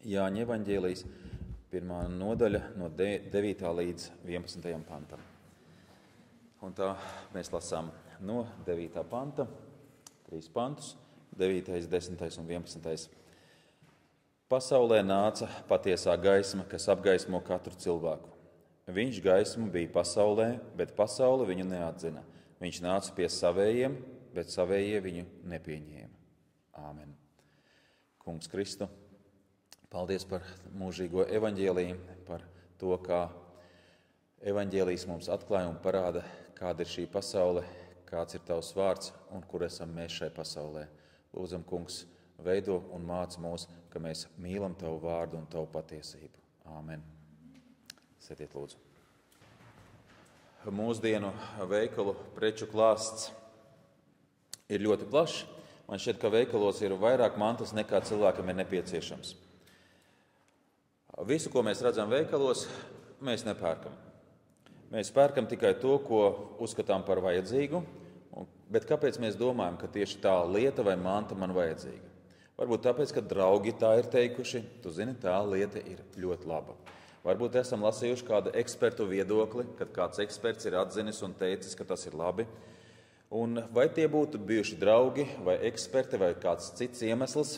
Jāņa evaņģēlijas 1. nodaļa no 9. līdz 11. pantam. Un tā mēs lasām no 9. panta, 3 pantus, 9., 10. un 11. Pasaulē nāca patiesā gaisma, kas apgaismo katru cilvēku. Viņš gaismu bija pasaulē, bet pasaule viņu neatzina. Viņš nāca pie savējiem, bet savējie viņu nepieņēma. Āmen. Kungs Kristu, paldies par mūžīgo evaņģēliju, par to, kā evaņģēlijs mums atklāja un parāda, kāda ir šī pasaule, kāds ir tavs vārds un kur esam mēs šai pasaulē. Lūdzam, Kungs, veido un māc mūs, ka mēs mīlam tavu vārdu un tavu patiesību. Āmen. Sēdiet, lūdzu. Mūsdienu veikalu preču klāsts ir ļoti plašs. Man šķiet, ka veikalos ir vairāk mantas nekā cilvēkam ir nepieciešams. Visu, ko mēs redzam veikalos, mēs nepērkam. Mēs pērkam tikai to, ko uzskatām par vajadzīgu, bet kāpēc mēs domājam, ka tieši tā lieta vai manta man vajadzīga? Varbūt tāpēc, ka draugi tā ir teikuši, tu zini, tā lieta ir ļoti laba. Varbūt esam lasījuši kādu ekspertu viedokli, kad kāds eksperts ir atzinis un teicis, ka tas ir labi. Un vai tie būtu bijuši draugi vai eksperti vai kāds cits iemesls,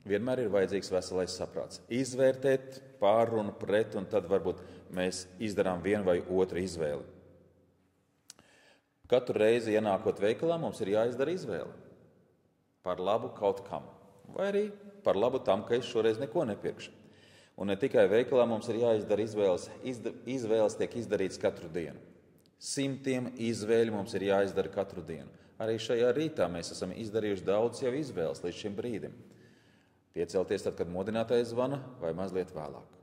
vienmēr ir vajadzīgs veselais saprāts. Izvērtēt pār un pret, un tad varbūt mēs izdarām vienu vai otru izvēli. Katru reizi ienākot veikalā, mums ir jāizdara izvēle par labu kaut kam, vai arī par labu tam, ka es šoreiz neko nepirkšu. Un ne tikai veikalā mums ir jāizdara izvēles, izvēles tiek izdarītas katru dienu. Simtiem izvēļu mums ir jāizdara katru dienu. Arī šajā rītā mēs esam izdarījuši daudz jau izvēles līdz šim brīdim. Piecelties tad, kad modinātais zvana, vai mazliet vēlāk.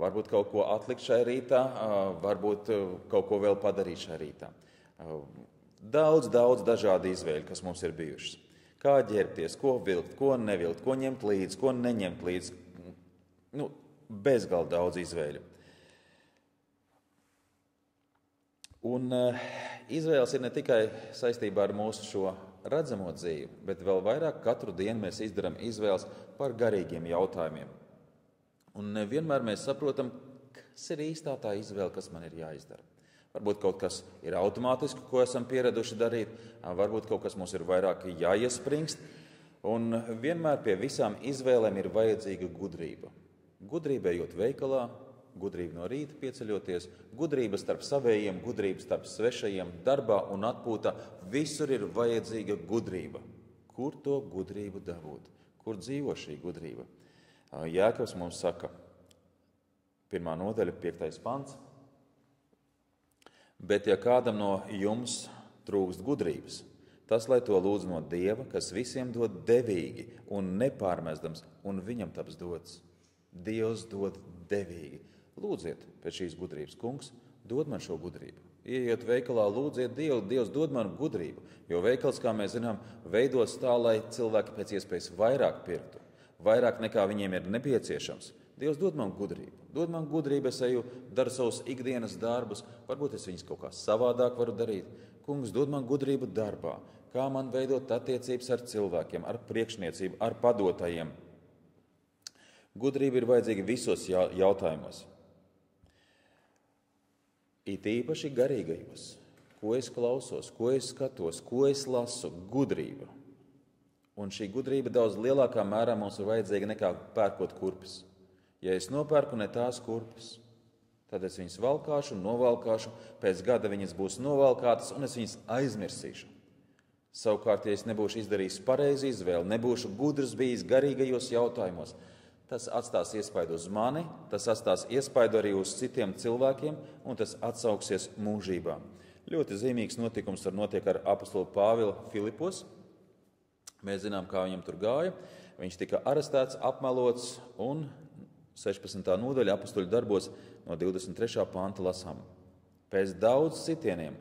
Varbūt kaut ko atlikt šajā rītā, varbūt kaut ko vēl padarīt šajā rītā. Daudz dažādu izvēļu, kas mums ir bijušas. Kā ģērbties, ko vilkt, ko nevilkt, ko ņemt līdzi, ko neņemt līdzi. Bezgalīgi daudz izvēļu. Un izvēles ir ne tikai saistībā ar mūsu šo redzamo dzīvi, bet vēl vairāk katru dienu mēs izdarām izvēles par garīgiem jautājumiem. Un nevienmēr mēs saprotam, kas ir īstā tā izvēle, kas man ir jāizdara. Varbūt kaut kas ir automātiski, ko esam pieraduši darīt, varbūt kaut kas mums ir vairāk jāiespringst. Un vienmēr pie visām izvēlēm ir vajadzīga gudrība. Gudrība ejot veikalā, gudrība no rīta pieceļoties, gudrība starp savējiem, gudrība starp svešajiem, darbā un atpūtā. Visur ir vajadzīga gudrība. Kur to gudrību dabūt? Kur dzīvo šī gudrība? Jēkabs mums saka, 1. nodaļa, 5. pants. Bet ja kādam no jums trūkst gudrības, tas, lai to lūdz no Dieva, kas visiem dod devīgi un nepārmestams, un viņam taps dots. Dievs dod devīgi. Lūdziet pēc šīs gudrības. Kungs, dod man šo gudrību. Ieiet veikalā, lūdziet Dievu, Dievs dod man gudrību. Jo veikals, kā mēs zinām, veidos tā, lai cilvēki pēc iespējas vairāk pirktu. Vairāk nekā viņiem ir nepieciešams. Dievs dod man gudrību. Dod man gudrību, es eju, daru savus ikdienas darbus. Varbūt es viņus kaut kā savādāk varu darīt. Kungs, dod man gudrību darbā. Kā man veidot attiecības ar cilvēkiem, ar priekšniecību, ar padotajiem. Gudrība ir vajadzīga visos jautājumos. It īpaši garīgajos. Ko es klausos, ko es skatos, ko es lasu. Gudrība. Un šī gudrība daudz lielākā mērā mums ir vajadzīga nekā pērkot kurpes. Ja es nopērku ne tās kurpes, tad es viņas valkāšu, novalkāšu, pēc gada viņas būs novalkātas un es viņas aizmirsīšu. Savukārt, ja es nebūšu izdarījis pareizi izvēli, nebūšu gudrs bijis garīgajos jautājumos, tas atstās iespaidu uz mani, tas atstās iespaidu arī uz citiem cilvēkiem, un tas atsauksies mūžībā. Ļoti zīmīgs notikums notiek ar apostolu Pāvilu Filipos. Mēs zinām, kā viņam tur gāja. Viņš tika arestēts, apmelots, un 16. nodaļa apostoļu darbos no 23. panta lasām. Pēc daudz sitieniem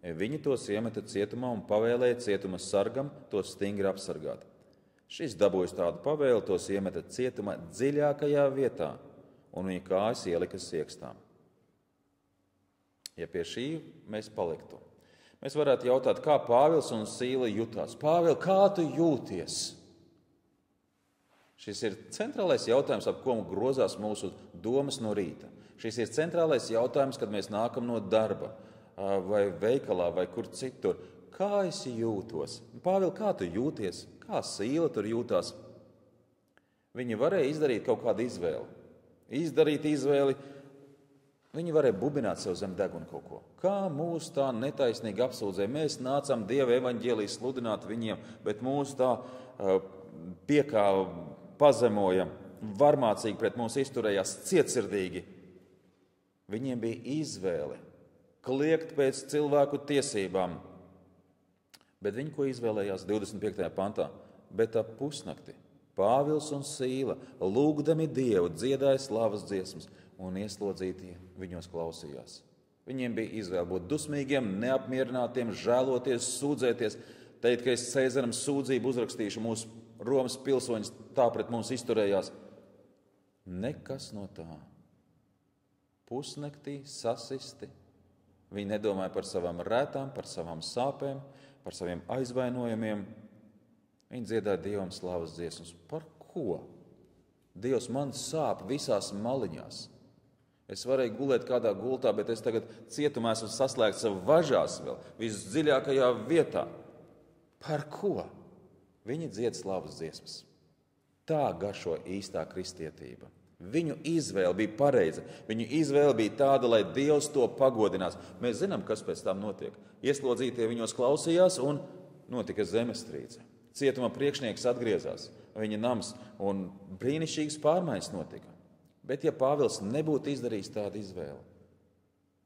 viņi tos iemeta cietumā un pavēlēja cietuma sargam tos stingri apsargāt. Šis dabūjis tādu pavēli, tos iemeta cietuma dziļākajā vietā, un viņa kājas ielika siekstām. Ja pie šī mēs paliktu, mēs varētu jautāt, kā Pāvils un Sīla jutās. Pāvil, kā tu jūties? Šis ir centrālais jautājums, ap ko grozās mūsu domas no rīta. Šis ir centrālais jautājums, kad mēs nākam no darba vai veikalā vai kur citur. Kā es jūtos? Pāvil, kā tu jūties? Kā Sīla tur jūtās? Viņi varēja izdarīt kaut kādu izvēli. Viņi varēja bubināt sev zem deguna kaut ko. Kā mūs tā netaisnīgi apsūdzēja? Mēs nācām Dieva evaņģēliju sludināt viņiem, bet mūs tā piekāva, pazemoja, varmācīgi pret mums izturējās, cietsirdīgi. Viņiem bija izvēle kliegt pēc cilvēku tiesībām. Bet viņi ko izvēlējās 25. pantā? Bet ap pusnakti Pāvils un Sīla, lūgdami Dievu, dziedāja slavas dziesmas, un ieslodzītie viņos klausījās. Viņiem bija izvēle būt dusmīgiem, neapmierinātiem, žēloties, sūdzēties, teikt, ka es Cēzaram sūdzību uzrakstīšu, mūsu Romas pilsoņus tā pret mums izturējās. Nekas no tā. Pusnaktī sasisti. Viņi nedomāja par savām rētām, par savām sāpēm, par saviem aizvainojumiem. Viņi dziedāja Dievam slavas dziesmas. Par ko? Dievs, man sāp visās maliņās. Es varēju gulēt kādā gultā, bet es tagad cietumā esmu saslēgts sev važās vēl, visdziļākajā vietā. Par ko? Viņi dzied slavas dziesmas. Tā garšo īstā kristietība. Viņu izvēle bija pareiza. Viņu izvēle bija tāda, lai Dievs to pagodinās. Mēs zinām, kas pēc tam notiek. Ieslodzītie viņos klausījās un notika zemestrīce. Cietuma priekšnieks atgriezās, viņa nams, un brīnišķīgas pārmaiņas notika. Bet ja Pāvils nebūtu izdarījis tādu izvēli,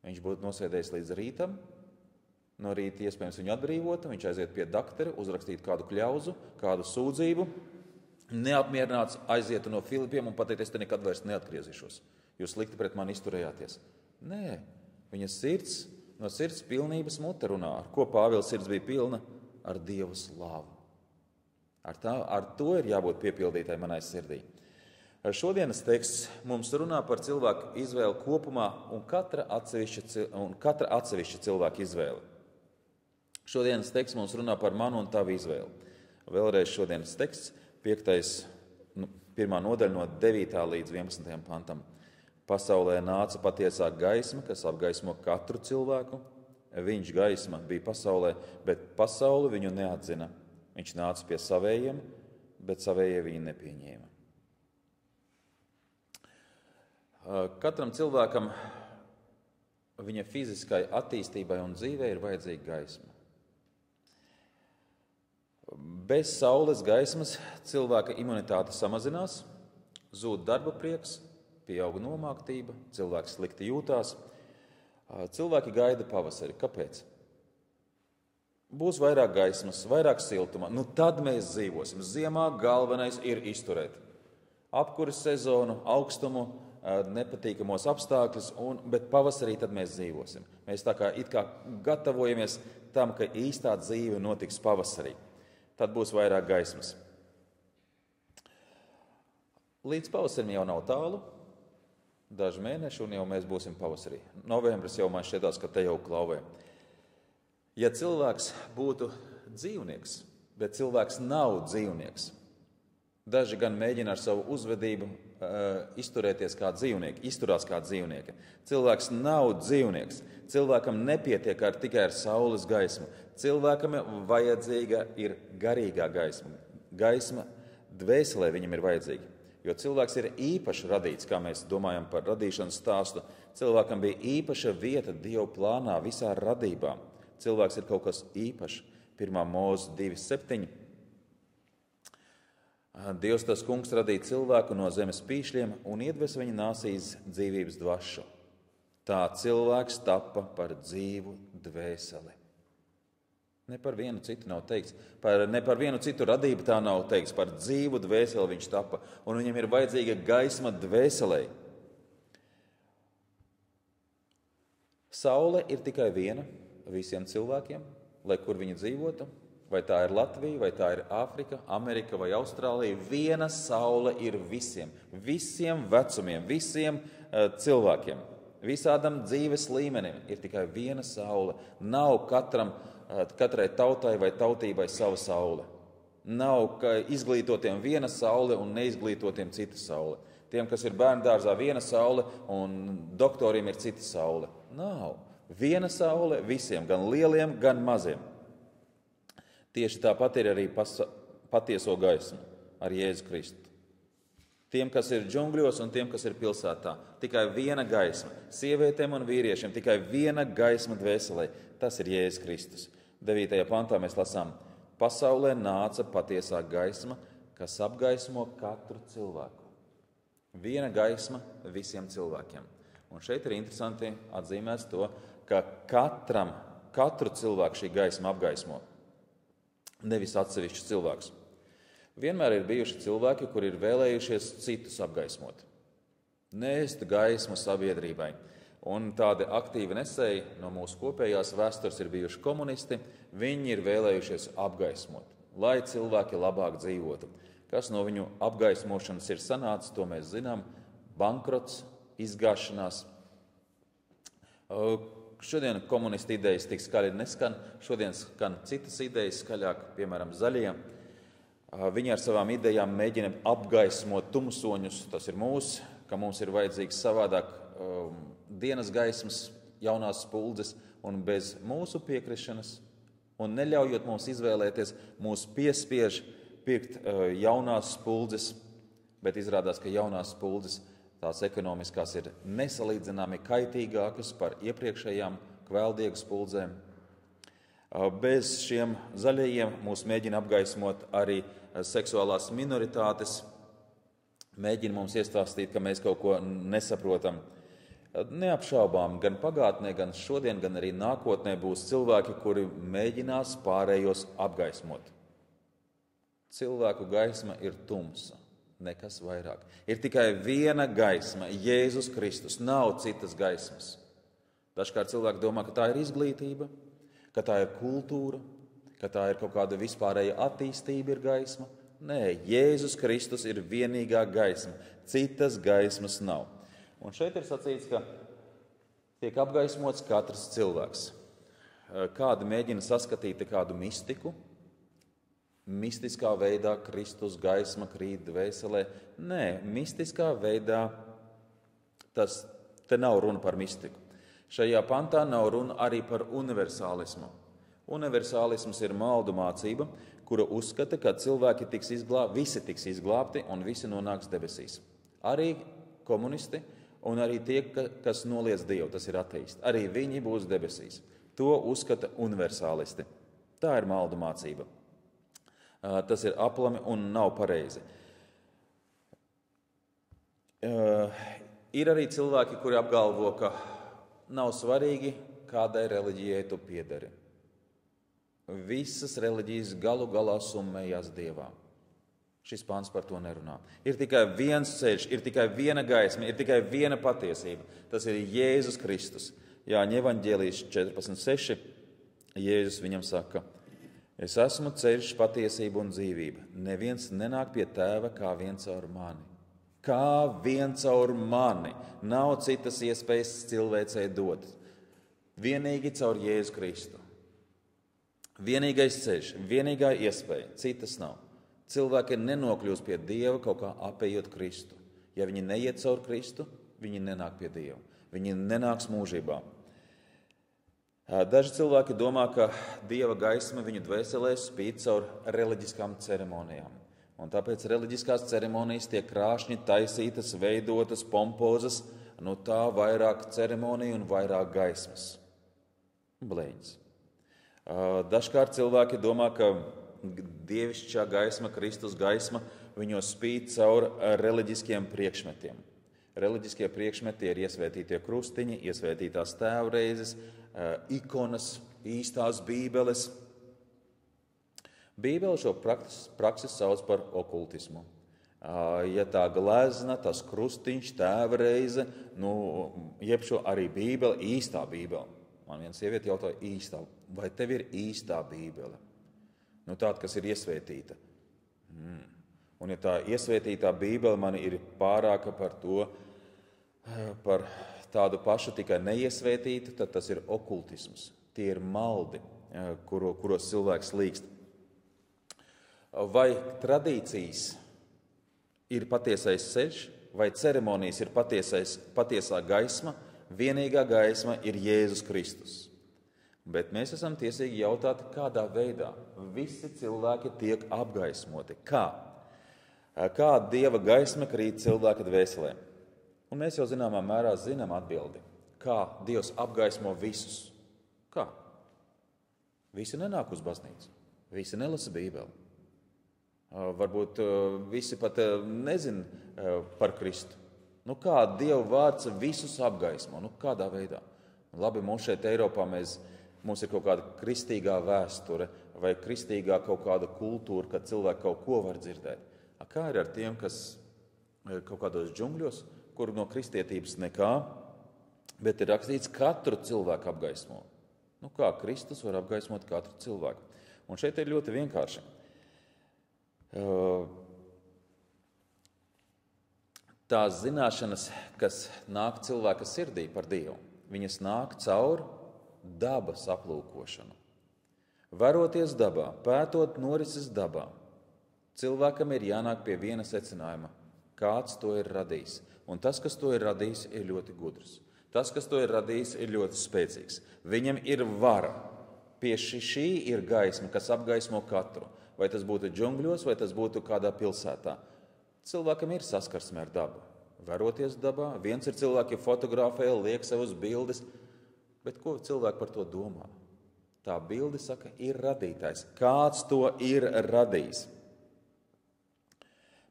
viņš būtu nosēdējis līdz rītam, no rīta iespējams viņu atbrīvota, viņš aiziet pie daktera, uzrakstīt kādu kļauzu, kādu sūdzību, neapmierināts aizietu no Filipiem un pateikt, es te nekad vairs neatgriezīšos. Jūs slikti pret mani izturējāties. Nē, viņa sirds, no sirds pilnības mute runā. Ar ko Pāvils sirds bija pilna? Ar Dievu slavu. Ar to ir jābūt piepildītai manai sirdī. Šodienas teksts mums runā par cilvēku izvēli kopumā un katra atsevišķa cilvēka izvēli. Šodienas teksts mums runā par manu un tavu izvēli. Vēlreiz šodienas teksts, 1. nodaļa no 9. līdz 11. pantam. Pasaulē nāca patiesā gaisma, kas apgaismo katru cilvēku. Viņš gaisma bija pasaulē, bet pasauli viņu neatzina. Viņš nāca pie savējiem, bet savējie viņu nepieņēma. Katram cilvēkam viņa fiziskai attīstībai un dzīvei ir vajadzīga gaisma. Bez saules gaismas cilvēka imunitāte samazinās, zūd darba prieks, pieaug nomāktība, cilvēks slikti jūtās. Cilvēki gaida pavasari. Kāpēc? Būs vairāk gaismas, vairāk siltuma. Tad mēs dzīvosim. Ziemā galvenais ir izturēt. Apkuras sezonu, augstumu, nepatīkamos apstākļus, bet pavasarī tad mēs dzīvosim. Mēs tā kā gatavojamies tam, ka īstā dzīve notiks pavasarī. Tad būs vairāk gaismas. Līdz pavasarim jau nav tālu. Daži mēneši un jau mēs būsim pavasarī. Novembris jau man šķietās, ka te jau klauvē. Ja cilvēks būtu dzīvnieks, bet cilvēks nav dzīvnieks, daži gan mēģina ar savu uzvedību izturēties kā dzīvnieki, izturās kā dzīvnieki. Cilvēks nav dzīvnieks. Cilvēkam nepietiek tikai ar saules gaismu. Cilvēkam vajadzīga ir garīgā gaisma. Gaisma dvēselē viņam ir vajadzīga. Jo cilvēks ir īpaši radīts, kā mēs domājam par radīšanas stāstu. Cilvēkam bija īpaša vieta Dieva plānā visā radībā. Cilvēks ir kaut kas īpašs. 1. Mūzes 2:7. Dievs tas kungs radīja cilvēku no zemes pīšļiem un iedvesa viņa nāsīs dzīvības dvašu. Tā cilvēks tappa par dzīvu dvēseli. Ne par vienu citu nav teikts. Ne par vienu citu radību tā nav teikts. Par dzīvu dvēseli viņš tappa. Un viņam ir vajadzīga gaisma dvēselei. Saule ir tikai viena visiem cilvēkiem, lai kur viņi dzīvotu. Vai tā ir Latvija, vai tā ir Āfrika, Amerika vai Austrālija. Viena saule ir visiem. Visiem vecumiem, visiem cilvēkiem. Visādam dzīves līmenim ir tikai viena saule. Nav katrai tautai vai tautībai sava saule. Nav izglītotiem viena saule un neizglītotiem cita saule. Tiem, kas ir bērndārzā, viena saule un doktoriem ir cita saule. Nav. Viena saule visiem, gan lieliem, gan maziem. Tieši tāpat ir arī patieso gaismu ar Jēzu Kristu. Tiem, kas ir džungļos un tiem, kas ir pilsētā. Tikai viena gaisma. Sievietēm un vīriešiem tikai viena gaisma dvēselē. Tas ir Jēzus Kristus. 9. pantā mēs lasām: pasaulē nāca patiesā gaisma, kas apgaismo katru cilvēku. Viena gaisma visiem cilvēkiem. Un šeit ir interesanti atzīmēts to, ka katru cilvēku šī gaisma apgaismo. Nevis atsevišķus cilvēkus. Vienmēr ir bijuši cilvēki, kuri ir vēlējušies citus apgaismot. Nēst gaismu sabiedrībai. Un tādi aktīvi nesēji no mūsu kopējās vēstures ir bijuši komunisti. Viņi ir vēlējušies apgaismot, lai cilvēki labāk dzīvotu. Kas no viņu apgaismošanas ir sanācis, to mēs zinām. Bankrots, izgāšanās. Šodien komunisti idejas tik skaļi neskan. Šodien skan citas idejas skaļāk, piemēram, zaļie. Viņi ar savām idejām mēģina apgaismot tumsoņus, tas ir mūsu, ka mums ir vajadzīgs savādāk dienas gaismas, jaunās spuldzes, un bez mūsu piekrišanas, un neļaujot mums izvēlēties, mūs piespiež pirkt jaunās spuldzes, bet izrādās, ka jaunās spuldzes, tās ekonomiskās, ir nesalīdzināmi kaitīgākas par iepriekšējām kvēldiegu spuldzēm. Bez šiem zaļajiem mūs mēģina apgaismot arī seksuālās minoritātes, mēģina mums iestāstīt, ka mēs kaut ko nesaprotam. Neapšaubām, gan pagātnē, gan šodien, gan arī nākotnē būs cilvēki, kuri mēģinās pārējos apgaismot. Cilvēku gaisma ir tumsa, nekas vairāk. Ir tikai viena gaisma, Jēzus Kristus, nav citas gaismas. Dažkārt cilvēki domā, ka tā ir izglītība, ka tā ir kultūra, ka tā ir kaut kāda vispārēja attīstība ir gaisma. Nē, Jēzus Kristus ir vienīgā gaisma, citas gaismas nav. Un šeit ir sacīts, ka tiek apgaismots katrs cilvēks. Kādi mēģina saskatīt kādu mistiku, mistiskā veidā Kristus gaisma krīt dvēselē. Nē, mistiskā veidā te nav runa par mistiku. Šajā pantā nav runa arī par universālismu. Universālisms ir maldu mācība, kura uzskata, ka cilvēki visi tiks izglābti un visi nonāks debesīs. Arī komunisti un arī tie, kas noliedz Dievu, tas ir ateisti. Arī viņi būs debesīs. To uzskata universālisti. Tā ir maldu mācība. Tas ir aplami un nav pareizi. Ir arī cilvēki, kuri apgalvo, ka nav svarīgi, kādai reliģijai tu piederi. Visas reliģijas galu galā summējās Dievā. Šis pāns par to nerunā. Ir tikai viens ceļš, ir tikai viena gaisma, ir tikai viena patiesība. Tas ir Jēzus Kristus. Jāņa evaņģēlijas 14:6. Jēzus viņam saka: es esmu ceļš, patiesība un dzīvība. Neviens nenāk pie tēva kā vien caur mani. Kā vien caur mani. Nav citas iespējas cilvēcei dot. Vienīgi caur Jēzu Kristu. Vienīgais ceļš, vienīgā iespēja, citas nav. Cilvēki nenokļūst pie Dieva kaut kā apējot Kristu. Ja viņi neiet caur Kristu, viņi nenāk pie Dieva. Viņi nenāks mūžībā. Daži cilvēki domā, ka Dieva gaisma viņu dvēselēs spīd caur reliģiskām ceremonijām. Un tāpēc reliģiskās ceremonijas tiek krāšņi taisītas, veidotas, pompozas, tā vairāk ceremoniju un vairāk gaismas. Blēņas. Dažkārt cilvēki domā, ka dievišķā gaisma, Kristus gaisma, viņos spīd caur reliģiskiem priekšmetiem. Reliģiskie priekšmeti ir iesvētītie krustiņi, iesvētītās tēvreizes, ikonas, īstās bībeles. Bībele šo praksi sauc par okultismu. Ja tā glezna, tas krustiņš, tēvreize, jeb šo arī bībele, īstā bībele. Man viena sieviete jautāja, vai tev ir īstā bībele? Tāda, kas ir iesvētīta. Un ja tā iesvētītā bībele man ir pārāka par to, par tādu pašu tikai neiesvētītu, tad tas ir okultisms. Tie ir maldi, kuros cilvēks līkst. Vai tradīcijas ir patiesais ceļš, vai ceremonijas ir patiesā gaisma, vienīgā gaisma ir Jēzus Kristus. Bet mēs esam tiesīgi jautāt, kādā veidā visi cilvēki tiek apgaismoti. Kā? Kā Dieva gaisma krīt cilvēka dvēselē? Un mēs jau zināmā mērā zinām atbildi. Kā Dievs apgaismo visus? Kā? Visi nenāk uz baznīcu, visi nelasa Bībeli. Varbūt visi pat nezin par Kristu. Kā Dieva vārds visus apgaismo? Kādā veidā? Labi, mums šeit Eiropā mums ir kaut kāda kristīgā vēsture vai kristīgā kaut kāda kultūra, kad cilvēki kaut ko var dzirdēt. Kā ir ar tiem, kas kaut kādos džungļos, kur no kristietības nekā, bet ir rakstīts katru cilvēku apgaismo? Kā Kristus var apgaismot katru cilvēku? Un šeit ir ļoti vienkārši. Tās zināšanas, kas nāk cilvēka sirdī par Dievu, viņas nāk caur dabas aplūkošanu. Veroties dabā, pētot norises dabā, cilvēkam ir jānāk pie viena secinājuma, kāds to ir radījis. Un tas, kas to ir radījis, ir ļoti gudrs. Tas, kas to ir radījis, ir ļoti spēcīgs. Viņam ir vara. Pie šī ir gaisma, kas apgaismo katru. Vai tas būtu džungļos, vai tas būtu kādā pilsētā. Cilvēkam ir saskarsme ar dabu. Veroties dabā, viens ir cilvēki fotografē, liek savus bildes, bet ko cilvēki par to domā? Tā bilde saka, ir radītājs. Kāds to ir radījis?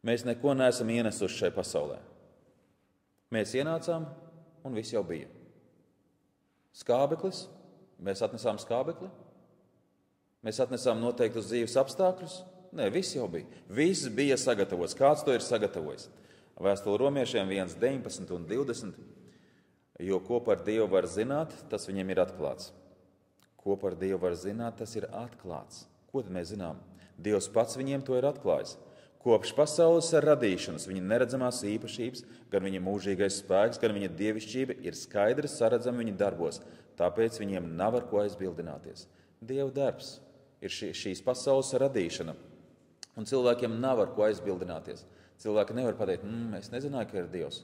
Mēs neko neesam ienesuši šai pasaulē. Mēs ienācām, un viss jau bija. Skābeklis, mēs atnesām skābekli, mēs atnesām noteiktus dzīves apstākļus. Nē, viss jau bija. Viss bija sagatavots. Kāds to ir sagatavojis? Vēstule romiešiem 1, 19 un 20. Jo ko par Dievu var zināt, tas viņiem ir atklāts. Ko par Dievu var zināt, tas ir atklāts. Ko tad mēs zinām? Dievs pats viņiem to ir atklājis. Kopš pasaules radīšanas viņa neredzamās īpašības, gan viņa mūžīgais spēks, gan viņa dievišķība ir skaidri saredzami viņa darbos, tāpēc viņiem nav ar ko aizbildināties. Dieva darbs ir šīs pasaules radīšana, un cilvēkiem nav ar ko aizbildināties. Cilvēki nevar pateikt, es nezināju, ka ir Dievs.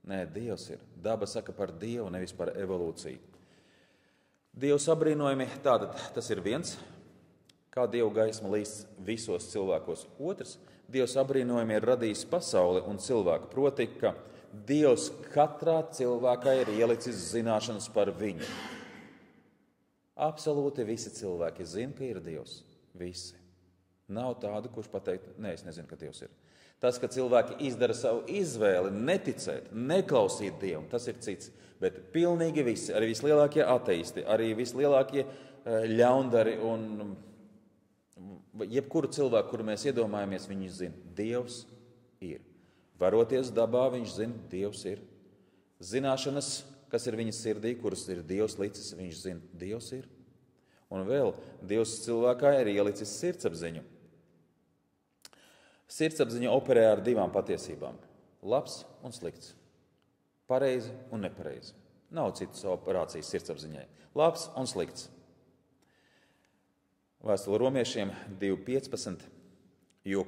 Nē, Dievs ir. Daba saka par Dievu, nevis par evolūciju. Dievs apbrīnojumi, tātad tas ir viens, kā Dieva gaisma līst visos cilvēkos. Otrs, Dievs apbrīnojumi ir radījis pasauli un cilvēku, proti, ka Dievs katrā cilvēkā ir ielicis zināšanas par viņu. Absolūti visi cilvēki zina, ka ir Dievs. Visi. Nav tādu, kurš pateikt, nē, es nezinu, ka Dievs ir. Tas, ka cilvēki izdara savu izvēli, neticēt, neklausīt Dievu, tas ir cits. Bet pilnīgi visi, arī vislielākie ateisti, arī vislielākie ļaundari un jebkuru cilvēku, kuru mēs iedomājamies, viņi zina, Dievs ir. Varoties dabā, viņš zina, Dievs ir. Zināšanas, kas ir viņa sirdī, kuras ir Dievs licis, viņš zina, Dievs ir. Un vēl Dievs cilvēkā ir ielicis sirdsapziņu. Sirdsapziņa operē ar divām patiesībām – labs un slikts, pareizi un nepareizi. Nav citas operācijas sirdsapziņai. Labs un slikts. Vēstule romiešiem 2.15, jo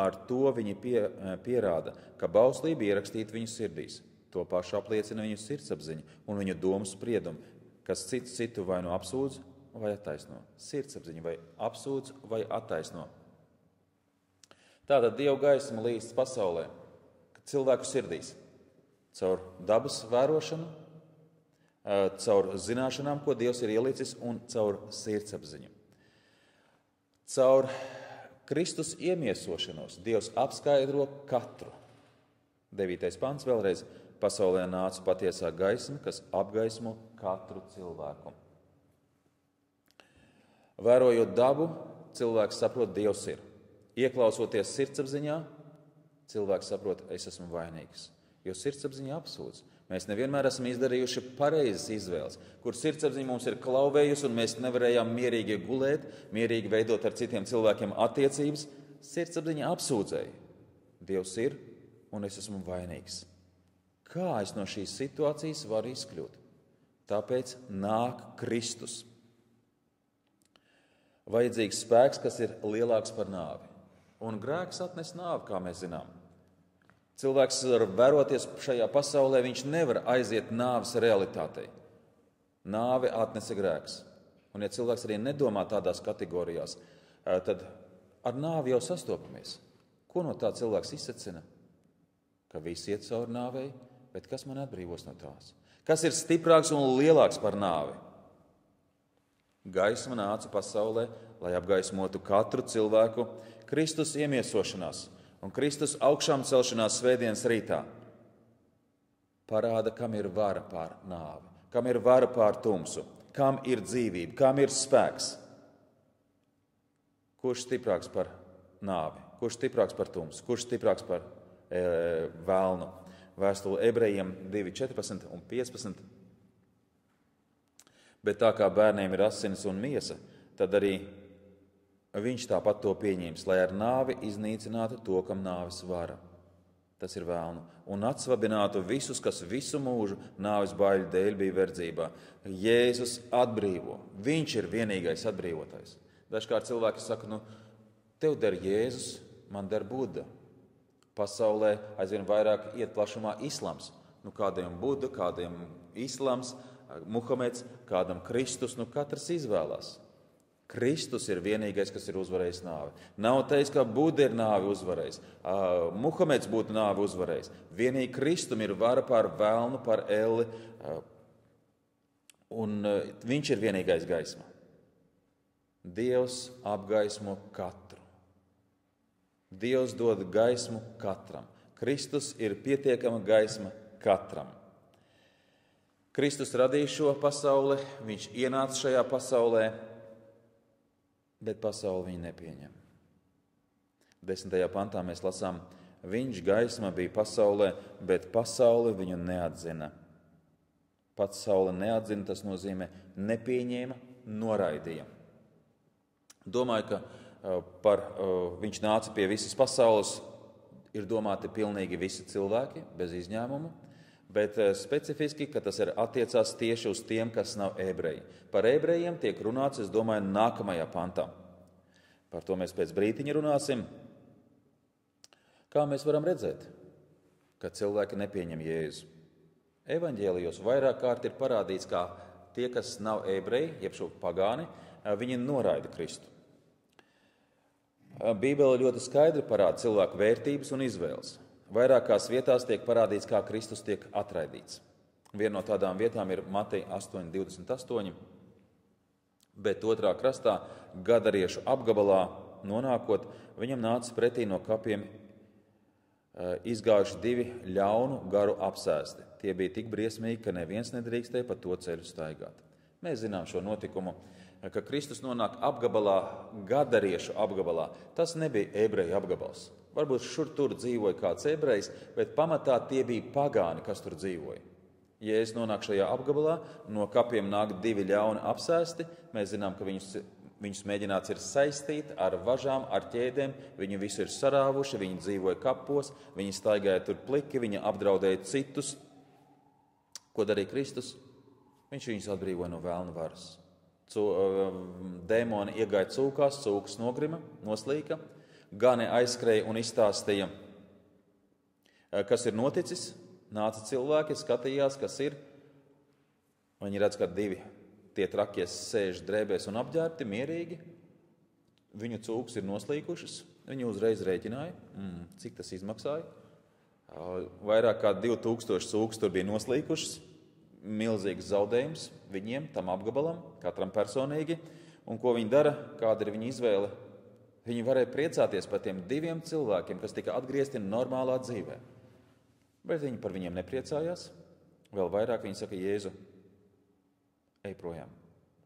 ar to viņi pierāda, ka bauslība ierakstīta viņu sirdīs. To pašu apliecina viņu sirdsapziņa un viņu domu spriedumi, kas citu vai nu apsūdz vai attaisno. Sirdsapziņa vai apsūdz vai attaisno. Tātad Dieva gaisma līst pasaulē, cilvēku sirdīs, caur dabas vērošanu, caur zināšanām, ko Dievs ir ielicis, un caur sirdsapziņu. Caur Kristus iemiesošanos Dievs apskaidro katru. 9. pants vēlreiz. Pasaulē nāca patiesā gaisma, kas apgaismo katru cilvēku. Vērojot dabu, cilvēks saprot, Dievs ir. Ieklausoties sirdsapziņā, cilvēks saprot, es esmu vainīgs, jo sirdsapziņa apsūdz. Mēs nevienmēr esam izdarījuši pareizas izvēles, kur sirdsapziņa mums ir klauvējusi un mēs nevarējām mierīgi gulēt, mierīgi veidot ar citiem cilvēkiem attiecības. Sirdsapziņa apsūdzēja. Dievs ir un es esmu vainīgs. Kā es no šīs situācijas varu izkļūt? Tāpēc nāk Kristus. Vajadzīgs spēks, kas ir lielāks par nāvi. Un grēks atnes nāvi, kā mēs zinām. Cilvēks var vēroties šajā pasaulē, viņš nevar aiziet nāves realitātei. Nāvi atnesa grēks. Un ja cilvēks arī nedomā tādās kategorijās, tad ar nāvi jau sastopamies. Ko no tā cilvēks izsacina? Ka visi iet cauri nāvei, bet kas man atbrīvos no tās? Kas ir stiprāks un lielāks par nāvi? Gaisma nāca pasaulē, lai apgaismotu katru cilvēku Kristus iemiesošanās un Kristus augšām celšanās svētdienas rītā. Parāda, kam ir vara pār nāvi, kam ir vara pār tumsu, kam ir dzīvība, kam ir spēks. Kurš stiprāks par nāvi, kurš stiprāks par tumsu, kurš stiprāks par vēlnu? Vēstule Ebrejiem 2:14 un 15. Bet tā kā bērniem ir asinis un miesa, tad arī viņš tāpat to pieņems, lai ar nāvi iznīcinātu to, kam nāves vara. Tas ir vēlnu. Un atsvabinātu visus, kas visu mūžu nāves baiļu dēļ bija verdzībā. Jēzus atbrīvo. Viņš ir vienīgais atbrīvotājs. Dažkārt cilvēki saka, tev der Jēzus, man der Buda. Pasaulē aizvien vairāk iet plašumā islams. Kādiem Buda, kādiem islams, Muhameds, kādam Kristus, katrs izvēlās. Kristus ir vienīgais, kas ir uzvarējis nāvi. Nav teiks, ka Buda ir nāvi uzvarējis, Muhameds būtu nāvi uzvarējis. Vienīgi Kristum ir vara pār vēlnu, pār elli, un viņš ir vienīgais gaisma. Dievs apgaismo katru. Dievs dod gaismu katram. Kristus ir pietiekama gaisma katram. Kristus radīja šo pasauli, viņš ienāca šajā pasaulē, bet pasauli viņu nepieņem. 10. pantā mēs lasām, viņš gaisma bija pasaulē, bet pasauli viņu neatzina. Pasauli neatzina, tas nozīmē nepieņēma, noraidīja. Domāju, ka viņš nāca pie visas pasaules, ir domāti pilnīgi visi cilvēki, bez izņēmuma. Bet specifiski, ka tas ir attiecās tieši uz tiem, kas nav ebreji. Par ebrejiem tiek runāts, es domāju, nākamajā pantā. Par to mēs pēc brītiņa runāsim. Kā mēs varam redzēt, ka cilvēki nepieņem Jēzu? Evaņģēlijos vairāk kārt ir parādīts, kā tie, kas nav ebreji, jeb šo pagāni, viņi noraida Kristu. Bībele ļoti skaidri parāda cilvēku vērtības un izvēles. Vairākās vietās tiek parādīts, kā Kristus tiek atraidīts. Viena no tādām vietām ir Mateja 8:28, bet otrā krastā, gadariešu apgabalā nonākot, viņam nāca pretī no kapiem izgājuši 2 ļaunu garu apsēsti. Tie bija tik briesmīgi, ka neviens nedrīkstēja pa to ceļu staigāt. Mēs zinām šo notikumu, ka Kristus nonāk apgabalā, gadariešu apgabalā. Tas nebija ebreju apgabals. Varbūt šur tur dzīvoja kāds ebrejs, bet pamatā tie bija pagāni, kas tur dzīvoja. Jēzus nonāk šajā apgabalā, no kapiem nāk 2 ļauni apsēsti. Mēs zinām, ka viņus mēģināts ir saistīt ar važām, ar ķēdēm. Viņi visu ir sarāvuši, viņi dzīvoja kapos, viņi staigāja tur pliki, viņi apdraudēja citus. Ko darīja Kristus? Viņš viņus atbrīvoja no vēlna varas. Dēmoni iegāja cūkās, cūkas nogrima, noslīka. Gani aizskrēja un izstāstīja, kas ir noticis. Nāca cilvēki, skatījās, kas ir. Viņi redz, ka 2 tie trakie sēž drēbēs un apģērbti, mierīgi. Viņu cūkas ir noslīkušas. Viņi uzreiz rēķināja, cik tas izmaksāja. Vairāk kā 2000 cūkas tur bija noslīkušas. Milzīgs zaudējums viņiem, tam apgabalam, katram personīgi. Un ko viņi dara, kāda ir viņa izvēle? Viņi varēja priecāties par tiem 2 cilvēkiem, kas tika atgriezti normālā dzīvē. Bet viņi par viņiem nepriecājās. Vēl vairāk viņi saka, Jēzu, ej projām.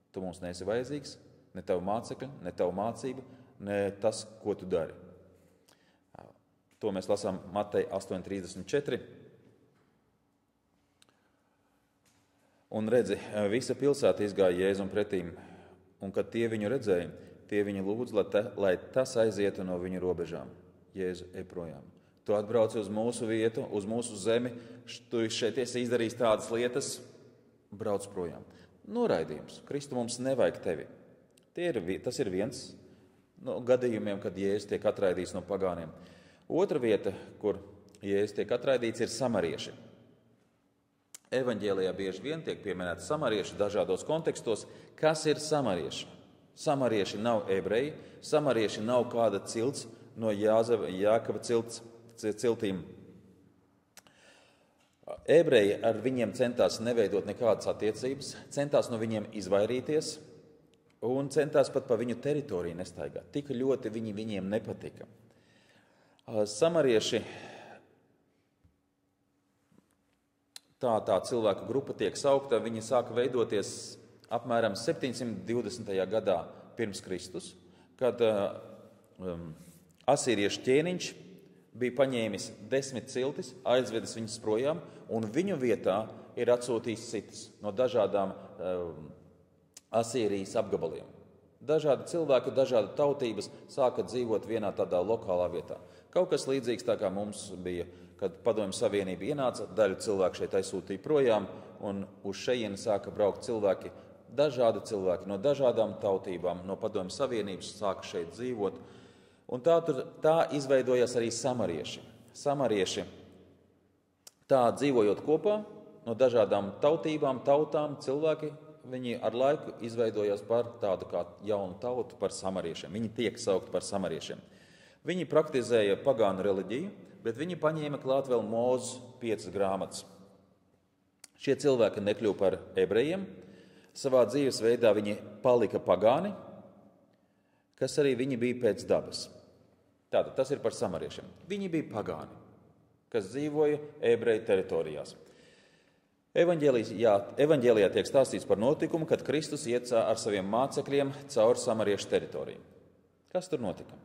Tu mums neesi vajadzīgs, ne tavu mācekļu, ne tavu mācību, ne tas, ko tu dari. To mēs lasām Mateja 8:34. Un redzi, visa pilsēta izgāja Jēzum pretīm, un kad tie viņu redzēja, tie viņu lūdz, lai tas aizietu no viņu robežām. Jēzu, ej projām. Tu atbrauci uz mūsu vietu, uz mūsu zemi, tu šeit esi izdarījis tādas lietas, brauc projām. Noraidījums. Kristu mums nevajag tevi. Tas ir viens no gadījumiem, kad Jēzus tiek atraidīts no pagāniem. Otra vieta, kur Jēzus tiek atraidīts, ir samarieši. Evaņģēlijā bieži vien tiek pieminēti samarieši dažādos kontekstos. Kas ir samarieši? Samarieši nav ebreji, samarieši nav kāda cilts no Jākaba ciltīm. Ebreji ar viņiem centās neveidot nekādas attiecības, centās no viņiem izvairīties un centās pat pa viņu teritoriju nestaigāt. Tik ļoti viņiem nepatika. Samarieši, tā cilvēku grupa tiek saukta, viņi sāka veidoties apmēram 720. gadā pirms Kristus, kad asīriešu ķēniņš bija paņēmis 10 ciltis, aizvedis viņus projām, un viņu vietā ir atsūtījis citas no dažādām Asīrijas apgabaliem. Dažādi cilvēki, dažādi tautības sāka dzīvot vienā tādā lokālā vietā. Kaut kas līdzīgs tā kā mums bija, kad Padomju Savienība ienāca, daļu cilvēku šeit aizsūtīja projām, un uz šejieni sāka braukt cilvēki, dažādi cilvēki no dažādām tautībām, no Padomju Savienības sāka šeit dzīvot. Un tā izveidojās arī samarieši. Samarieši, tā dzīvojot kopā, no dažādām tautībām, tautām, cilvēki, viņi ar laiku izveidojās par tādu kā jaunu tautu, par samariešiem. Viņi tiek saukti par samariešiem. Viņi praktizēja pagānu reliģiju, bet viņi paņēma klāt vēl Mūzes 5 grāmatas. Šie cilvēki nekļuva par ebrejiem. Savā dzīves veidā viņi palika pagāni, kas arī viņi bija pēc dabas. Tātad tas ir par samariešiem. Viņi bija pagāni, kas dzīvoja ebreju teritorijās. Evaņģēlijā tiek stāstīts par notikumu, kad Kristus iet ar saviem mācekļiem cauri samariešu teritoriju. Kas tur notika?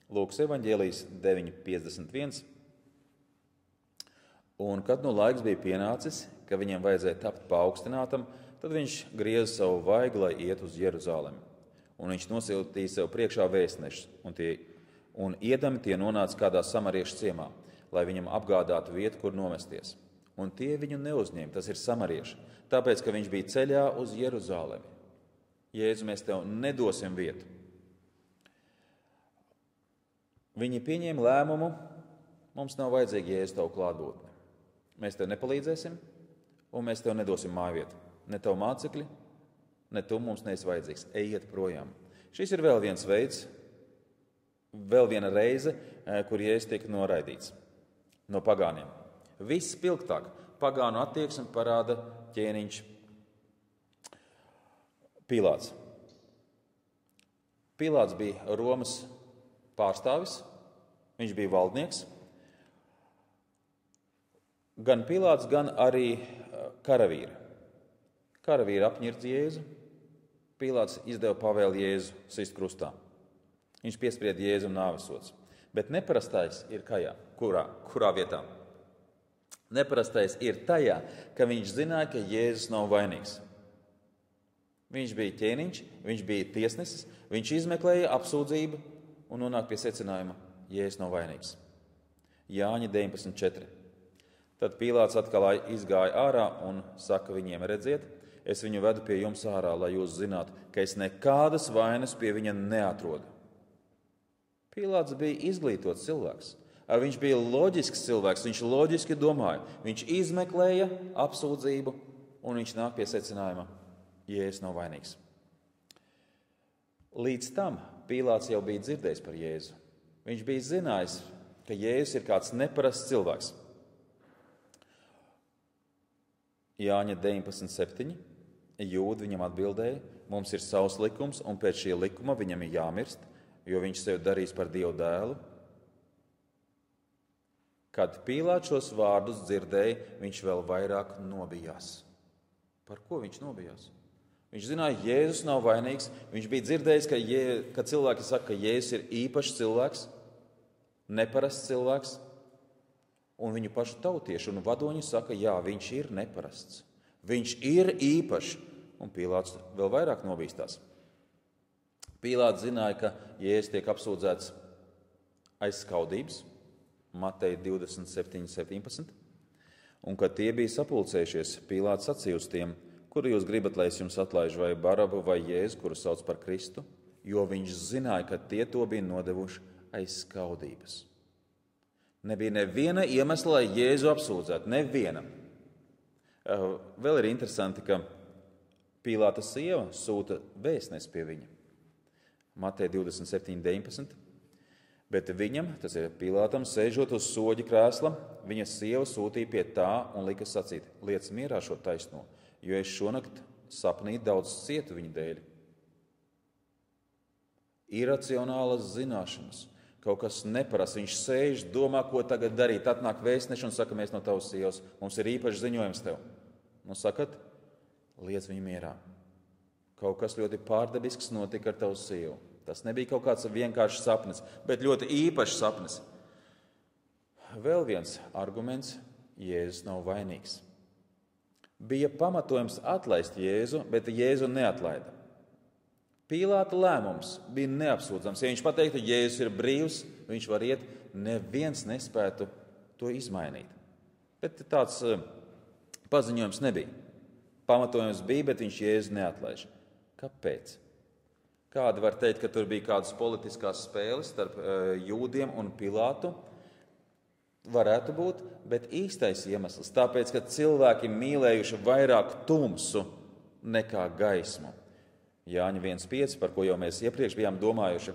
Lūkas evaņģēlijas 9:51. Un kad laiks bija pienācis, ka viņam vajadzēja tapt paaugstinātam, tad viņš grieza savu vaigu, lai iet uz Jeruzalemi. Un viņš nosūtīja sev priekšā vēstnešus, un iedami tie nonāca kādā samariešu ciemā, lai viņam apgādātu vietu, kur nomesties. Un tie viņu neuzņēma, tas ir samarieši, tāpēc, ka viņš bija ceļā uz Jeruzalemi. Jēzu, mēs tev nedosim vietu. Viņi pieņēma lēmumu, mums nav vajadzīga Jēzu tavu klātbūtni. Mēs tev nepalīdzēsim, un mēs tev nedosim mājvietu. Ne tavu mācekļi, ne tu mums neesi vajadzīgs. Ejiet projām. Šis ir vēl viens veids, vēl viena reize, kur Jēzus tiek noraidīts no pagāniem. Viss spilgtāk pagānu attieksmi parāda ķēniņš Pilāts. Pilāts bija Romas pārstāvis, viņš bija valdnieks. Gan Pilāts, gan arī karavīri. Karavīri apņird Jēzu. Pilāts izdeva pavēli Jēzu sist krustā. Viņš piesprieda Jēzu nāvesods. Bet neparastais ir kajā. Kurā vietā? Neparastais ir tajā, ka viņš zināja, ka Jēzus nav vainīgs. Viņš bija ķēniņš, viņš bija tiesnesis, viņš izmeklēja apsūdzību un nonāk pie secinājuma, Jēzus nav vainīgs. Jāņa 19:4. Tad Pilāts atkal izgāja ārā un saka viņiem, redziet, es viņu vedu pie jums ārā, lai jūs zinātu, ka es nekādas vainas pie viņa neatrodu. Pilāts bija izglītots cilvēks. Viņš bija loģisks cilvēks, viņš loģiski domāja. Viņš izmeklēja apsūdzību un viņš nāk pie secinājuma, Jēzus nav vainīgs. Līdz tam Pilāts jau bija dzirdējis par Jēzu. Viņš bija zinājis, ka Jēzus ir kāds neparasts cilvēks. Jāņa 19:7. Jūdi viņam atbildēja, mums ir savs likums un pēc šī likuma viņam ir jāmirst, jo viņš sevi darīs par Dieva dēlu. Kad Pilāts šos vārdus dzirdēja, viņš vēl vairāk nobijās. Par ko viņš nobijās? Viņš zināja, ka Jēzus nav vainīgs. Viņš bija dzirdējis, ka cilvēki saka, ka Jēzus ir īpašs cilvēks, neparasts cilvēks, un viņu pašu tautieši un vadoņi saka, jā, viņš ir neparasts. Viņš ir īpašs, un Pilāts vēl vairāk nobīstās. Pilāts zināja, ka Jēzus tiek apsūdzēts aiz skaudības, Mateja 27:17, un kad tie bija sapulcējušies, Pilāts sacīja uz tiem, kuru jūs gribat, lai es jums atlaižu, vai Barabu vai Jēzu, kuru sauc par Kristu. jo viņš zināja, ka tie to bija nodevuši aiz skaudības. Nebija neviena iemesla, lai Jēzu apsūdzētu. Neviena. Vēl ir interesanti, ka Pīlāta sieva sūta vēstnesi pie viņa. Mateja 27:19. Bet viņam, tas ir Pīlātam, sēžot uz soģa krēsla, viņa sieva sūtīja pie tā un lika sacīt: liec mierā šo taisno, jo es šonakt sapnī daudz cietu viņa dēļ. Iracionālas zināšanas, kaut kas neparasts. Viņš sēž, domā, ko tagad darīt. Atnāk vēstneši un saka: mēs no tavas sievas, mums ir īpašs ziņojums tev. Nu, sakat, liec viņu mierā. Kaut kas ļoti pārdabisks notika ar tavu sievu. Tas nebija kaut kāds vienkāršs sapnis, bet ļoti īpašs sapnis. Vēl viens arguments: Jēzus nav vainīgs. Bija pamatojums atlaist Jēzu, bet Jēzu neatlaida. Pīlāta lēmums bija neapsūdzams. Ja viņš pateiktu, ka Jēzus ir brīvs, viņš var iet, neviens nespētu to izmainīt. Bet tāds paziņojums nebija. Pamatojums bija, bet viņš Jēzu neatlaiž. Kāpēc? Kādi var teikt, ka tur bija kādas politiskās spēles starp jūdiem un Pilātu? Varētu būt, bet īstais iemesls tāpēc, ka cilvēki mīlējuši vairāk tumsu nekā gaismu. Jāņa 1,5, par ko jau mēs iepriekš bijām domājuši.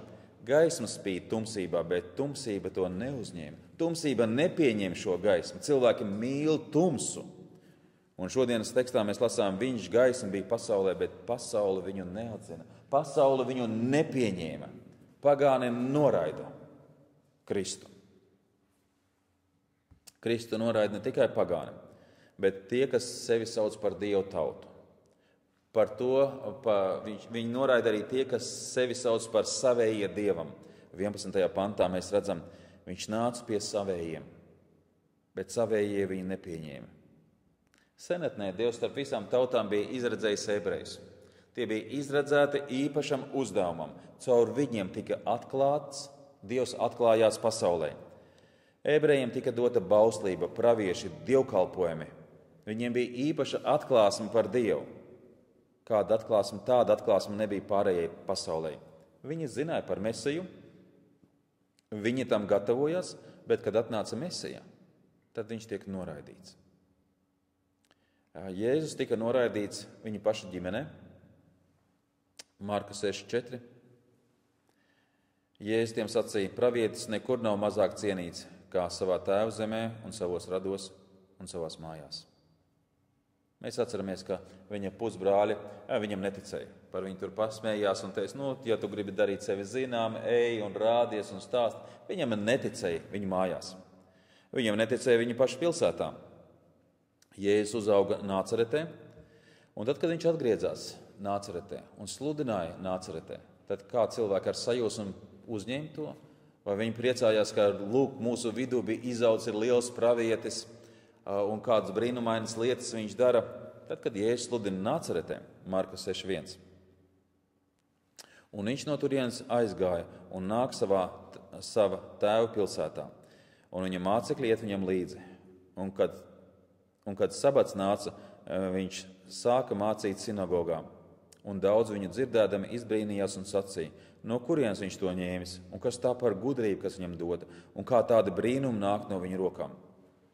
Gaisma spīd tumsībā, bet tumsība to neuzņēma. Tumsība nepieņem šo gaismu. Cilvēki mīl tumsu. Un šodienas tekstā mēs lasām, viņš gaisma bija pasaulē, bet pasaule viņu neatzina. Pasaule viņu nepieņēma. Pagāni noraida Kristu. Kristu noraida ne tikai pagāni, bet tie, kas sevi sauc par Dievu tautu. Par to viņi noraida arī tie, kas sevi sauc par savējie Dievam. 11. pantā mēs redzam, viņš nāca pie savējiem, bet savējie viņu nepieņēma. Senatnē Dievs starp visām tautām bija izredzējis ebrejus. Tie bija izredzēti īpašam uzdevumam. Caur viņiem tika atklāts, Dievs atklājās pasaulē. Ebrejiem tika dota bauslība, pravieši, dievkalpojumi. Viņiem bija īpaša atklāsme par Dievu. Kāda atklāsme, tāda atklāsme nebija pārējai pasaulē. Viņi zināja par Mesiju, viņi tam gatavojās, bet, kad atnāca Mesija, tad viņš tiek noraidīts. Jēzus tika noraidīts viņa paša ģimenē. Marka 6,4. Jēzus tiem sacīja: pravietis nekur nav mazāk cienīts kā savā tēva zemē un savos rados un savās mājās. Mēs atceramies, ka viņa pusbrāļi viņam neticēja. Par viņu tur pasmējās un teica: ja tu gribi darīt sevi zinām, ej un rādies un stāst. Viņam neticēja viņa mājās. Viņam neticēja viņa paša pilsētā. Jēzus uzauga Nācaretē, un tad, kad viņš atgriezās Nācaretē un sludināja Nācaretē, tad kā cilvēki ar sajūsmu uzņēma to? Vai viņi priecājās, ka lūk, mūsu vidū bija izaudzis liels pravietis, un kādas brīnumainas lietas viņš dara, tad, kad Jēzus sludina Nācaretē, Marka 6,1. Un viņš no turienes aizgāja un nāk sava tēva pilsētā, un viņa mācekļi iet viņam līdzi. Un kad sabats nāca, viņš sāka mācīt sinagogā, un daudz viņu dzirdēdami izbrīnījās un sacīja: no kurienes viņš to ņēmis, un kas tā par gudrību, kas viņam doda, un kā tādi brīnumi nāk no viņa rokām.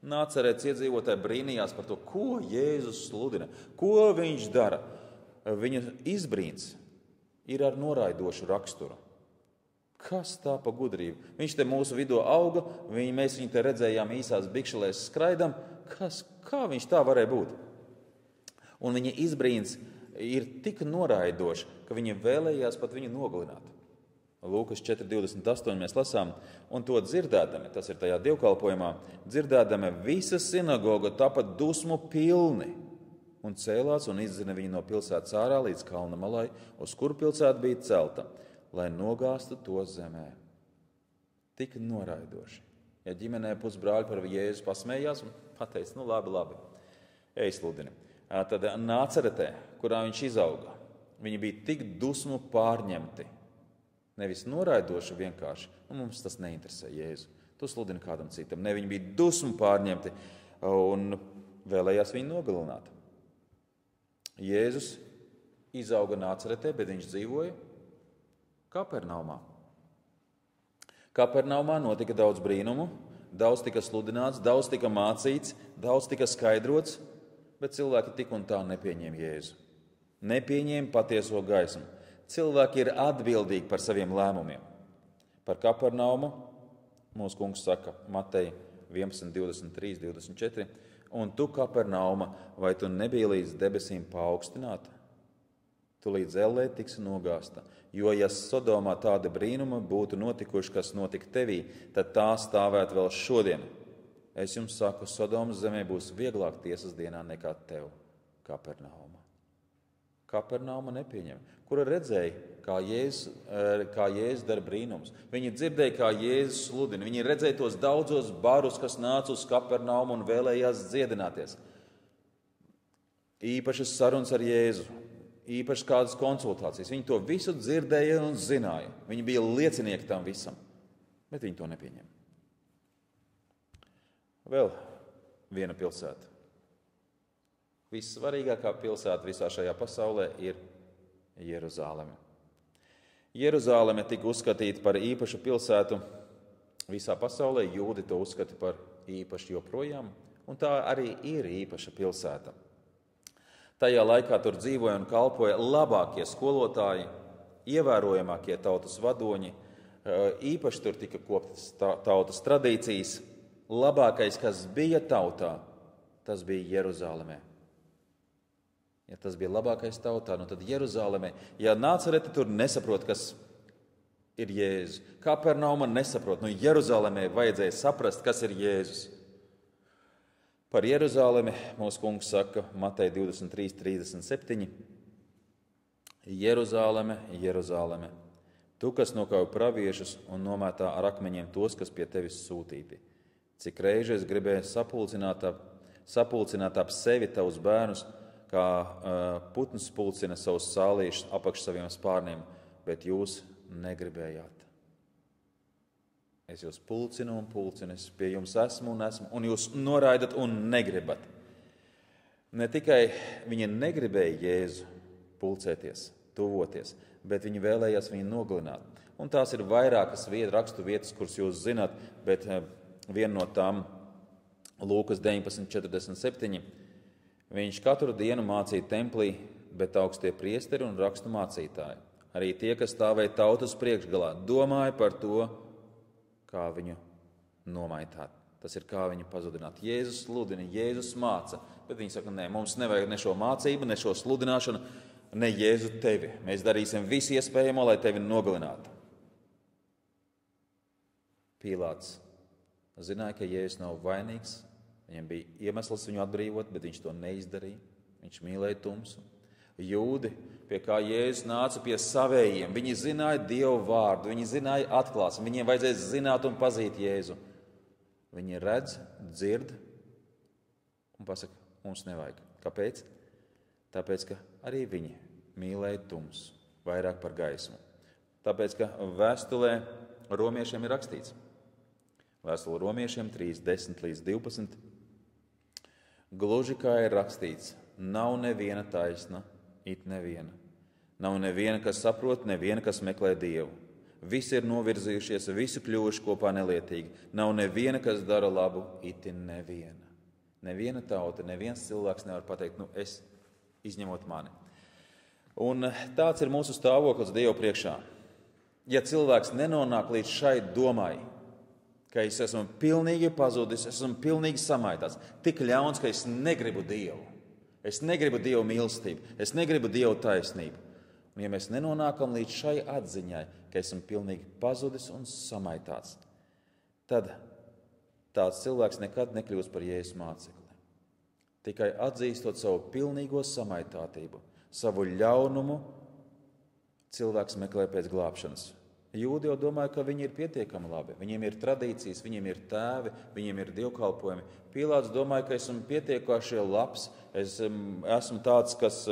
Nācaretes iedzīvotāji brīnījās par to, ko Jēzus sludina, ko viņš dara. Viņa izbrīns ir ar noraidošu raksturu. Kas tā pa gudrību? Viņš te mūsu vidū auga, mēs viņu te redzējām īsās bikšelēs skraidam. Kā viņš tā varēja būt? Un viņa izbrīns ir tik noraidoši, ka viņi vēlējās pat viņu nogalināt. Lūkas 4,28 mēs lasām, un to dzirdēdami, tas ir tajā dievkalpojumā, dzirdēdami visa sinagoga tapa dusmu pilni un cēlās un izdzina viņu no pilsētas ārā līdz kalna malai, uz kuru pilsēta bija celta, lai nogāstu to zemē. Tik noraidoši. Ja ģimenē pusbrāļi par Jēzu pasmējās un pateica: labi, ej sludini. Tad Nācaretē, kurā viņš izauga, viņi bija tik dusmu pārņemti. Nevis noraidoši vienkārši. Mums tas neinteresē Jēzu. Tu sludini kādam citam. Ne, viņi bija dusmu pārņemti un vēlējās viņu nogalināt. Jēzus izauga Nācaretē, bet viņš dzīvoja Kapernaumā. Kapernaumā notika daudz brīnumu, daudz tika sludināts, daudz tika mācīts, daudz tika skaidrots, bet cilvēki tik un tā nepieņēma Jēzu. Nepieņēma patieso gaismu. Cilvēki ir atbildīgi par saviem lēmumiem. Par Kapernaumu mūsu kungs saka Mateja 11, 23, 24. Un tu, Kapernauma, vai tu nebija līdz debesīm paaugstināta? Tu līdz ellē tiksi nogāsta. Jo, ja Sodomā tāda brīnuma būtu notikuši, kas notika tevī, tad tā stāvētu vēl šodien. Es jums saku, Sodomas zemē būs vieglāk tiesas dienā nekā tev, Kapernauma. Kapernauma nepieņem, kura redzēja, kā Jēzus dara brīnumus. Viņi dzirdēja, kā Jēzus sludina. Viņi redzēja tos daudzos barus, kas nāca uz Kapernaumu un vēlējās dziedināties. Īpašas sarunas ar Jēzu, īpašas kādas konsultācijas. Viņi to visu dzirdēja un zināja. Viņi bija liecinieki tam visam, bet viņi to nepieņem. Vēl viena pilsēta. Vissvarīgākā pilsēta visā šajā pasaulē ir Jeruzāleme. Jeruzāleme tika uzskatīta par īpašu pilsētu visā pasaulē. Jūdi to uzskata par īpašu joprojām, un tā arī ir īpaša pilsēta. Tajā laikā tur dzīvoja un kalpoja labākie skolotāji, ievērojamākie tautas vadoņi, īpaši tur tika koptas tautas tradīcijas. Labākais, kas bija tautā, tas bija Jeruzālemē. Ja tas bija labākais tautā, tad Jeruzālemē, ja Nācerete tur nesaprot, kas ir Jēzus. Kapernauma nesaprot, Jeruzālemē vajadzēja saprast, kas ir Jēzus. Par Jeruzālemi mūsu kungs saka Mateja 23, 37. Jeruzāleme, Jeruzāleme, tu, kas nokauj praviešus un nomētā ar akmeņiem tos, kas pie tevis sūtīti. Cik reizes gribēja sapulcināt ap sevi tavus bērnus, kā putns pulcina savus sālīšus apakš saviem spārniem, bet jūs negribējāt. Es jūs pulcinu un pulcinu, es pie jums esmu, un jūs noraidat un negribat. Ne tikai viņi negribēja Jēzu pulcēties, tuvoties, bet viņi vēlējās viņu nogalināt. Un tās ir vairākas rakstu vietas, kuras jūs zināt, bet viena no tām Lūkas 19:47. Viņš katru dienu mācīja templī, bet augstie priesteri un rakstu mācītāji, arī tie, kas stāvēja tautas priekšgalā, domāja par to, kā viņu nomaitāt. Tas ir kā viņu pazudināt. Jēzus sludina, Jēzus māca, bet viņi saka, nē, mums nevajag ne šo mācību, ne šo sludināšanu, ne Jēzu tevi. Mēs darīsim visu iespējamo, lai tevi nogalinātu. Pīlāts zināja, ka Jēzus nav vainīgs. Viņam bija iemesls viņu atbrīvot, bet viņš to neizdarīja. Viņš mīlēja tumsu. Jūdi, pie kā Jēzus nāca pie savējiem, viņi zināja Dievu vārdu, viņi zināja atklāsmi, viņiem vajadzēja zināt un pazīt Jēzu. Viņi redz, dzird un pasaka, mums nevajag. Kāpēc? Tāpēc, ka arī viņi mīlēja tumsu vairāk par gaismu. Tāpēc, ka vēstulē romiešiem ir rakstīts. Vēstule romiešiem 3:10-12. Gluži kā ir rakstīts, nav neviena taisna, it neviena. Nav neviena, kas saprot, neviena, kas meklē Dievu. Visi ir novirzījušies, visi kļuvuši kopā nelietīgi. Nav neviena, kas dara labu, it neviena. Neviena tauta, neviens cilvēks nevar pateikt, es izņemot mani. Un tāds ir mūsu stāvoklis Dievu priekšā. Ja cilvēks nenonāk līdz šai domai, ka es esmu pilnīgi pazudis, es esmu pilnīgi samaitāts, tik ļauns, ka es negribu Dievu. Es negribu Dievu mīlestību, es negribu Dievu taisnību. Un ja mēs nenonākam līdz šai atziņai, ka esam pilnīgi pazudis un samaitāts, tad tāds cilvēks nekad nekļūs par Jēzus mācekli. Tikai atzīstot savu pilnīgo samaitātību, savu ļaunumu, cilvēks meklē pēc glābšanas. Jūdi jau domāja, ka viņi ir pietiekami labi. Viņiem ir tradīcijas, viņiem ir tēvi, viņiem ir dievkalpojumi. Pīlāts domāja, ka esmu pietiekoši labs, esmu tāds, kas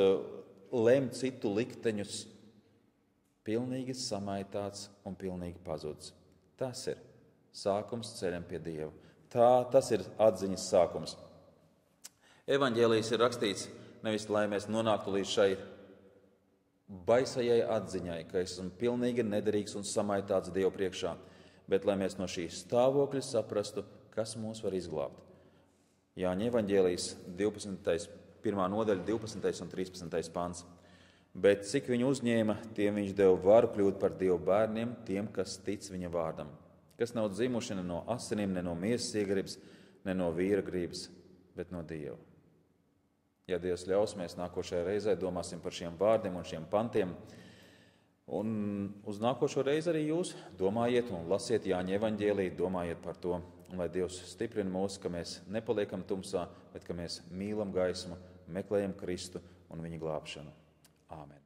lem citu likteņus. Pilnīgi samaitāts un pilnīgi pazudis. Tas ir sākums ceļam pie Dieva. Tas ir atziņas sākums. Evaņģēlijs ir rakstīts nevis, lai mēs nonāktu līdz šai baisajai atziņai, ka esmu pilnīgi nederīgs un samaitāts Dievu priekšā, bet lai mēs no šī stāvokļa saprastu, kas mūs var izglābt. Jāņa evaņģēlijas 1. nodaļa, 12. un 13. pants. Bet cik viņu uzņēma, tiem viņš deva varu kļūt par Dievu bērniem, tiem, kas tic viņa vārdam, kas nav dzimuši ne no asinīm, ne no miesas iegribas, ne no vīra gribas, bet no Dieva. Ja Dievs ļaus, mēs nākošajā reizē domāsim par šiem vārdiem un šiem pantiem. Un uz nākošo reizi arī jūs domājiet un lasiet Jāņa evaņģēliju, domājiet par to. Un lai Dievs stiprina mūs, ka mēs nepaliekam tumsā, bet ka mēs mīlam gaismu, meklējam Kristu un viņa glābšanu. Āmen.